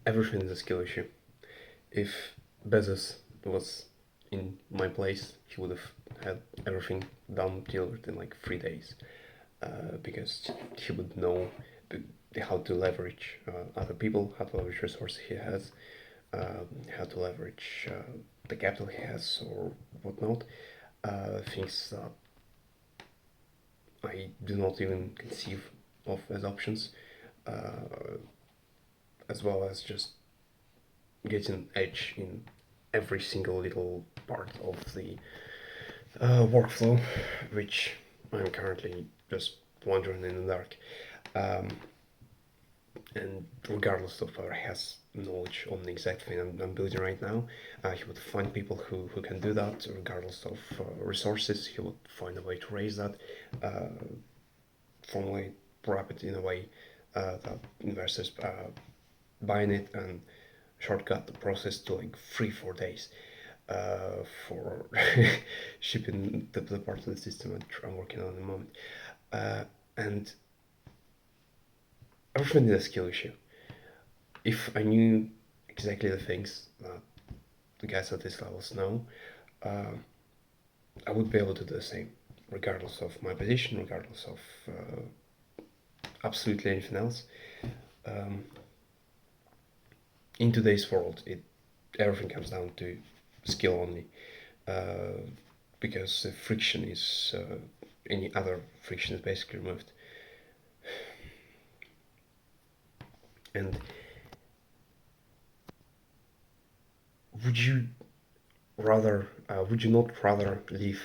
everything is a skill issue. If Bezos was in my place, he would have had everything done delivered in like 3 days, because he would know how to leverage other people, how to leverage resources he has, how to leverage the capital he has or whatnot. Things that I do not even conceive of as options, as well as just getting edge in every single little part of the workflow, which I'm currently just wandering in the dark. Um, and regardless of whether he has knowledge on the exact thing I'm building right now, he would find people who can do that. Regardless of resources, he would find a way to raise that, formally wrap it in a way that investors buying it and shortcut the process to like 3-4 days for shipping the part of the system that I'm working on at the moment. And everything is a skill issue. If I knew exactly the things that the guys at this levels know, I would be able to do the same, regardless of my position, regardless of absolutely anything else. In today's world, everything comes down to skill only, because the friction is any other friction is basically removed. And would you would you not rather live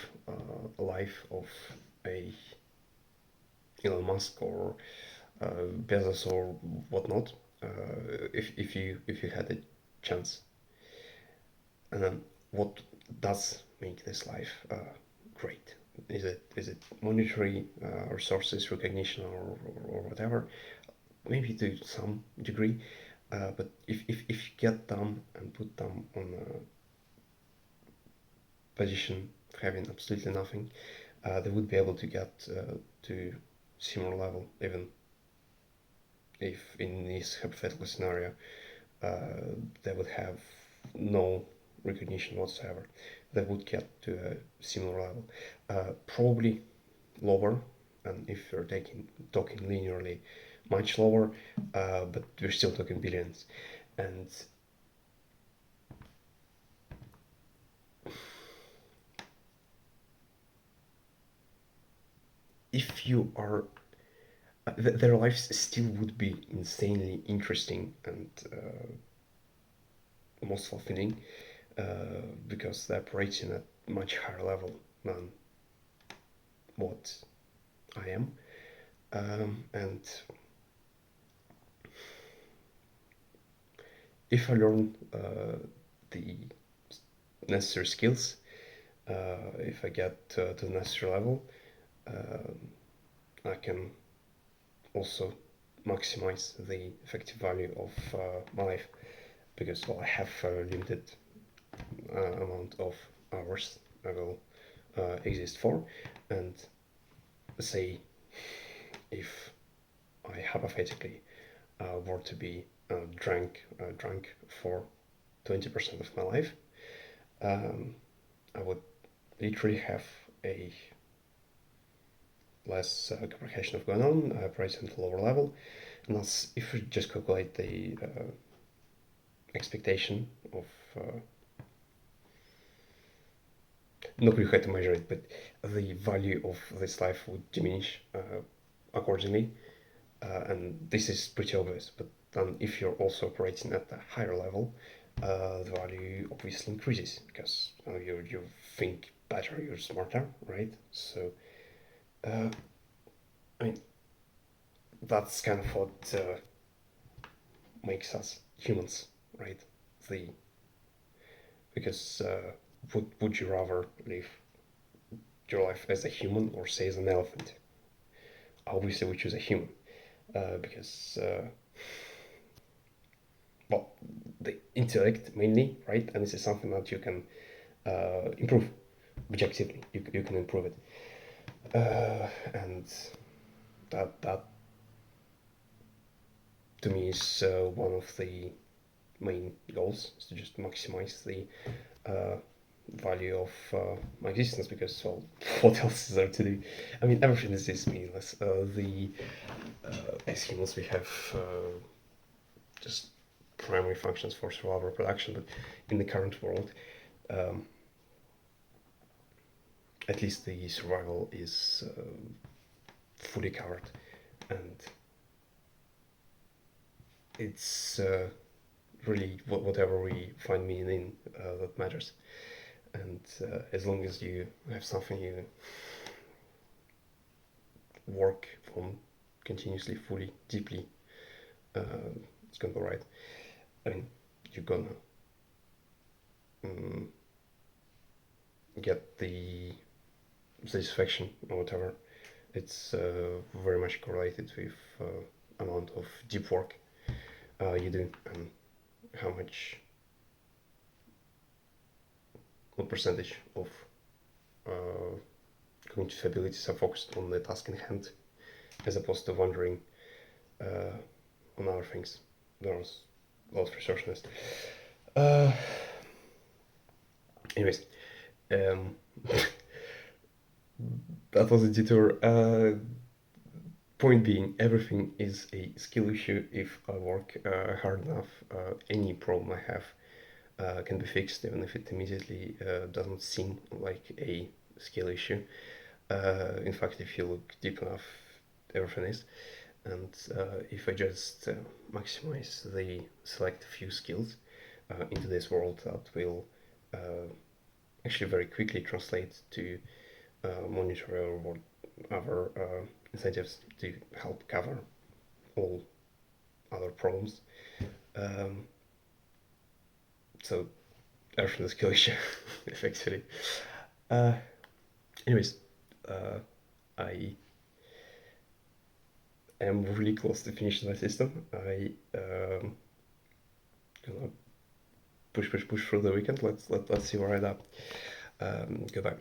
a life of a Elon Musk or Bezos or whatnot, if you had a chance? And then what does make this life great? Is it monetary resources, recognition, or whatever? Maybe to some degree, but if you get them and put them on a position of having absolutely nothing, they would be able to get to similar level, even if in this hypothetical scenario they would have no recognition whatsoever. They would get to a similar level, probably lower, and if you're talking linearly, much lower, but we're still talking billions. And if you are, their lives still would be insanely interesting and most fulfilling, because they're operating at much higher level than what I am. And if I learn the necessary skills, if I get to the necessary level, I can also maximize the effective value of my life, because I have a limited amount of hours I will exist for. And say if I hypothetically were to be drunk for 20% of my life, I would literally have a less comprehension of going on, operating at a lower level. And that's if we just calculate the expectation of not really how to measure it, but the value of this life would diminish accordingly. And this is pretty obvious, but then if you're also operating at a higher level, the value obviously increases, because you think better, you're smarter, right? So, I mean, that's kind of what makes us humans, right? The Because would you rather live your life as a human or say as an elephant? Obviously, we choose a human, because well, the intellect mainly, right? And this is something that you can improve objectively. You can improve it, and that to me is one of the main goals is to just maximize the value of my existence, because, well, what else is there to do? I mean, everything is just meaningless. As humans, we have just primary functions for survival reproduction, but in the current world, um, at least the survival is fully covered, and it's really whatever we find meaning in that matters. And as long as you have something you work on continuously, fully, deeply, it's gonna go right. I mean, you're gonna um, get the satisfaction or whatever. It's very much correlated with amount of deep work you do, and how much, what percentage of uh, cognitive abilities are focused on the task in hand, as opposed to wandering on other things. There's a lot of research on this. Uh, Anyways, um, that was a detour. Point being, everything is a skill issue. If I work hard enough, any problem I have can be fixed, even if it immediately doesn't seem like a skill issue. In fact, if you look deep enough, everything is. And if I just maximize the select few skills into this world, that will actually very quickly translate to monetary or other incentives to help cover all other problems. Um, so everything is skill issue, effectively. Uh, Anyways, I am really close to finishing my system. I gonna push through the weekend. Let's see where I end up. Goodbye.